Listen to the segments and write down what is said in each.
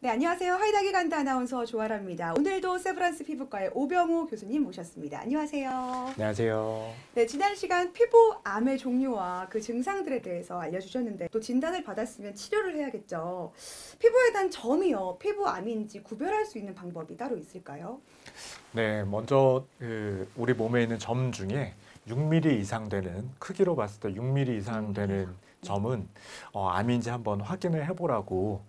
네, 안녕하세요. 하이닥이 간다 아나운서 조아라입니다. 오늘도 세브란스 피부과의 오병우 교수님 모셨습니다. 안녕하세요. 안녕하세요. 네, 지난 시간 피부암의 종류와 그 증상들에 대해서 알려주셨는데 또 진단을 받았으면 치료를 해야겠죠. 피부에 대한 점이요, 피부암인지 구별할 수 있는 방법이 따로 있을까요? 네, 먼저 우리 몸에 있는 점 중에 6mm 이상 되는, 크기로 봤을 때 6mm 이상 되는 점은 암인지 한번 확인을 해보라고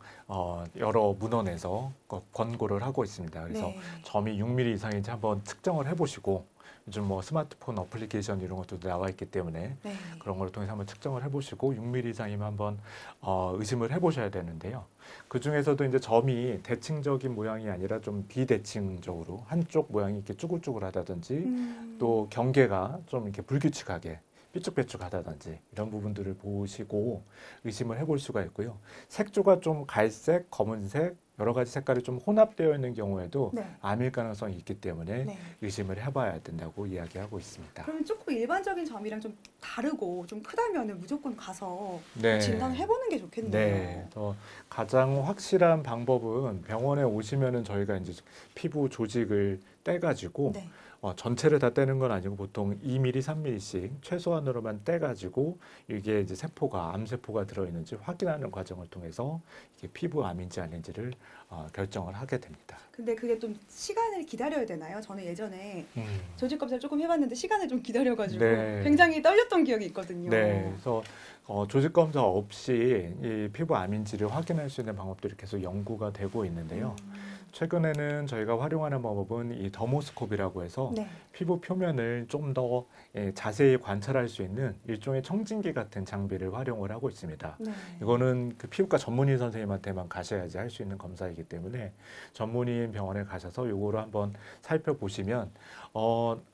여러 문헌에서 권고를 하고 있습니다. 그래서 네. 점이 6mm 이상인지 한번 측정을 해보시고, 요즘 뭐 스마트폰 어플리케이션 이런 것도 나와 있기 때문에 네. 그런 걸 통해서 한번 측정을 해보시고 6mm 이상이면 한번 의심을 해보셔야 되는데요. 그 중에서도 이제 점이 대칭적인 모양이 아니라 좀 비대칭적으로 한쪽 모양이 이렇게 쭈글쭈글하다든지 또 경계가 좀 이렇게 불규칙하게 삐쭉삐쭉하다든지 이런 부분들을 보시고 의심을 해볼 수가 있고요. 색조가 좀 갈색, 검은색, 여러 가지 색깔이 좀 혼합되어 있는 경우에도 네. 암일 가능성이 있기 때문에 네. 의심을 해봐야 된다고 이야기하고 있습니다. 그러면 조금 일반적인 점이랑 좀 다르고 좀 크다면 무조건 가서 네. 진단을 해보는 게 좋겠네요. 네. 가장 확실한 방법은 병원에 오시면은 저희가 이제 피부 조직을 떼가지고 네. 전체를 다 떼는 건 아니고 보통 2mm, 3mm씩 최소한으로만 떼가지고 이게 이제 세포가 암세포가 들어있는지 확인하는 과정을 통해서 이게 피부암인지 아닌지를 결정을 하게 됩니다. 근데 그게 좀 시간을 기다려야 되나요? 저는 예전에 음. 조직 검사를 조금 해봤는데 시간을 좀 기다려가지고 네. 굉장히 떨렸던 기억이 있거든요. 네, 그래서 조직 검사 없이 이 피부암인지를 확인할 수 있는 방법들이 계속 연구가 되고 있는데요. 최근에는 저희가 활용하는 방법은 이 더모스코피라고 해서 네. 피부 표면을 좀 더 자세히 관찰할 수 있는 일종의 청진기 같은 장비를 활용을 하고 있습니다. 네. 이거는 그 피부과 전문의 선생님한테만 가셔야지 할 수 있는 검사이기 때문에 전문의인 병원에 가셔서 요거를 한번 살펴보시면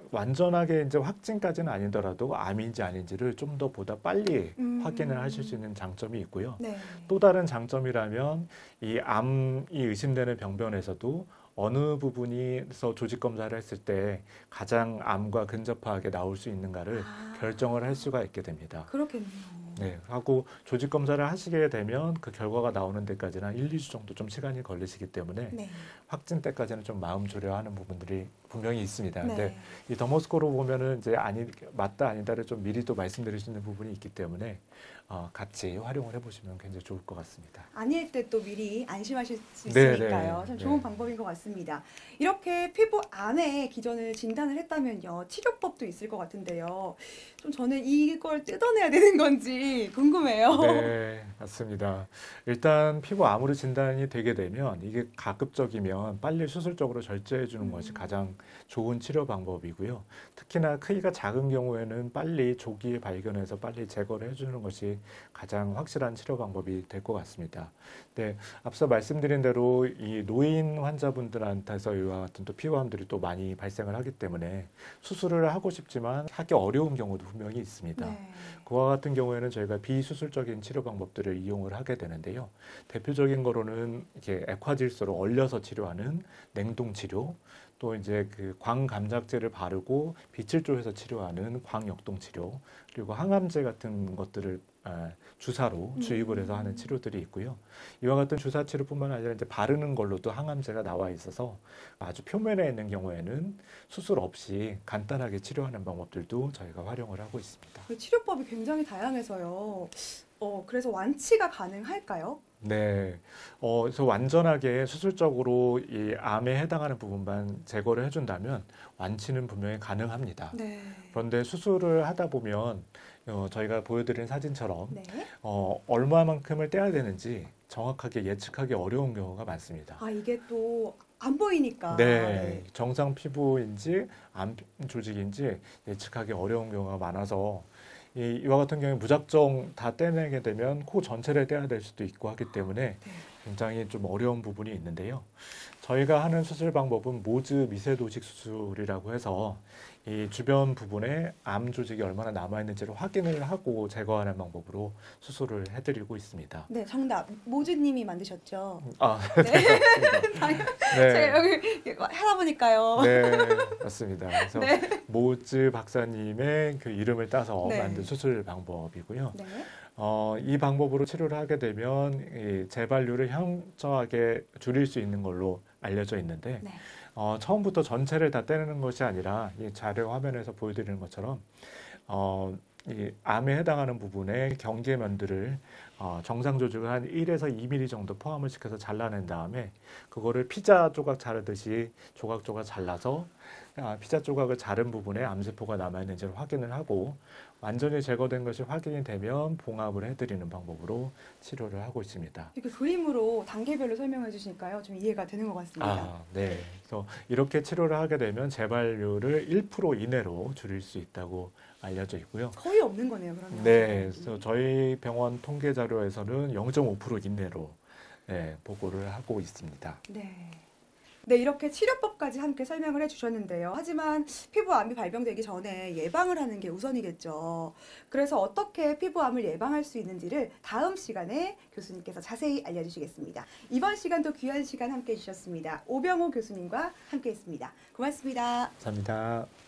완전하게 이제 확진까지는 아니더라도 암인지 아닌지를 좀 더 보다 빨리 확인을 하실 수 있는 장점이 있고요. 네. 또 다른 장점이라면 이 암이 의심되는 병변에서도 어느 부분에서 조직 검사를 했을 때 가장 암과 근접하게 나올 수 있는가를 결정을 할 수가 있게 됩니다. 그렇겠네요. 네, 하고 조직 검사를 하시게 되면 그 결과가 나오는 데까지는 한 1, 2주 정도 좀 시간이 걸리시기 때문에 네. 확진 때까지는 좀 마음 졸여하는 부분들이 분명히 있습니다. 네. 근데 이 더모스코로 보면은 이제 맞다 아니다를 좀 미리 또 말씀드릴 수 있는 부분이 있기 때문에 같이 활용을 해보시면 굉장히 좋을 것 같습니다. 아닐 때 또 미리 안심하실 수 네, 있으니까요. 네, 참 네. 좋은 방법인 것 같습니다. 이렇게 피부 안에 기전을 진단을 했다면요. 치료법도 있을 것 같은데요. 좀 저는 이걸 뜯어내야 되는 건지 궁금해요. 네, 맞습니다. 일단 피부암으로 진단이 되게 되면 이게 가급적이면 빨리 수술적으로 절제해 주는 것이 가장 좋은 치료 방법이고요. 특히나 크기가 작은 경우에는 빨리 조기에 발견해서 빨리 제거를 해주는 것이 가장 확실한 치료 방법이 될 것 같습니다. 네, 앞서 말씀드린 대로 이 노인 환자분들한테서 이와 같은 또 피부암들이 또 많이 발생을 하기 때문에 수술을 하고 싶지만 하기 어려운 경우도 분명히 있습니다. 네. 그와 같은 경우에는 저희가 비수술적인 치료 방법들을 이용을 하게 되는데요. 대표적인 거로는 이렇게 액화질소로 얼려서 치료하는 냉동 치료, 또 이제 그 광감작제를 바르고 빛을 쬐서 치료하는 광역동 치료, 그리고 항암제 같은 것들을 주사로 주입을 해서 하는 치료들이 있고요. 이와 같은 주사 치료뿐만 아니라 이제 바르는 걸로도 항암제가 나와 있어서 아주 표면에 있는 경우에는 수술 없이 간단하게 치료하는 방법들도 저희가 활용을 하고 있습니다. 그 치료법이 굉장히 다양해서요. 그래서 완치가 가능할까요? 네, 그래서 완전하게 수술적으로 이 암에 해당하는 부분만 제거를 해준다면 완치는 분명히 가능합니다. 네. 그런데 수술을 하다 보면 저희가 보여드린 사진처럼 네. 얼마만큼을 떼야 되는지 정확하게 예측하기 어려운 경우가 많습니다. 이게 또 안 보이니까. 네, 정상 피부인지 암 조직인지 예측하기 어려운 경우가 많아서 이와 같은 경우에 무작정 다 떼내게 되면 코 전체를 떼야 될 수도 있고 하기 때문에 네. 굉장히 좀 어려운 부분이 있는데요. 저희가 하는 수술 방법은 모즈 미세도식 수술이라고 해서 이 주변 부분에 암 조직이 얼마나 남아있는지를 확인을 하고 제거하는 방법으로 수술을 해드리고 있습니다. 네, 정답. 모즈님이 만드셨죠? 네, 제가 네, 여기 하다 보니까요. 네, 맞습니다. 그래서 네. 모즈 박사님의 그 이름을 따서 네. 만든 수술 방법이고요. 네. 이 방법으로 치료를 하게 되면 이 재발률을 현저하게 줄일 수 있는 걸로 알려져 있는데 네. 처음부터 전체를 다 떼내는 것이 아니라 이 자료 화면에서 보여드리는 것처럼 이 암에 해당하는 부분의 경계면들을 정상 조직을 한 1에서 2mm 정도 포함을 시켜서 잘라낸 다음에 그거를 피자 조각 자르듯이 조각조각 잘라서 피자 조각을 자른 부분에 암세포가 남아있는지를 확인을 하고 완전히 제거된 것이 확인이 되면 봉합을 해드리는 방법으로 치료를 하고 있습니다. 이렇게 그림으로 단계별로 설명해 주시니까요. 좀 이해가 되는 것 같습니다. 네. 그래서 이렇게 치료를 하게 되면 재발률을 1% 이내로 줄일 수 있다고 알려져 있고요. 거의 없는 거네요, 그러면. 네, 그래서 저희 병원 통계 자료에서는 0.5% 이내로 보고를 하고 있습니다. 네. 네, 이렇게 치료법까지 함께 설명을 해주셨는데요. 하지만 피부암이 발병되기 전에 예방을 하는 게 우선이겠죠. 그래서 어떻게 피부암을 예방할 수 있는지를 다음 시간에 교수님께서 자세히 알려주시겠습니다. 이번 시간도 귀한 시간 함께 해주셨습니다. 오병호 교수님과 함께했습니다. 고맙습니다. 감사합니다.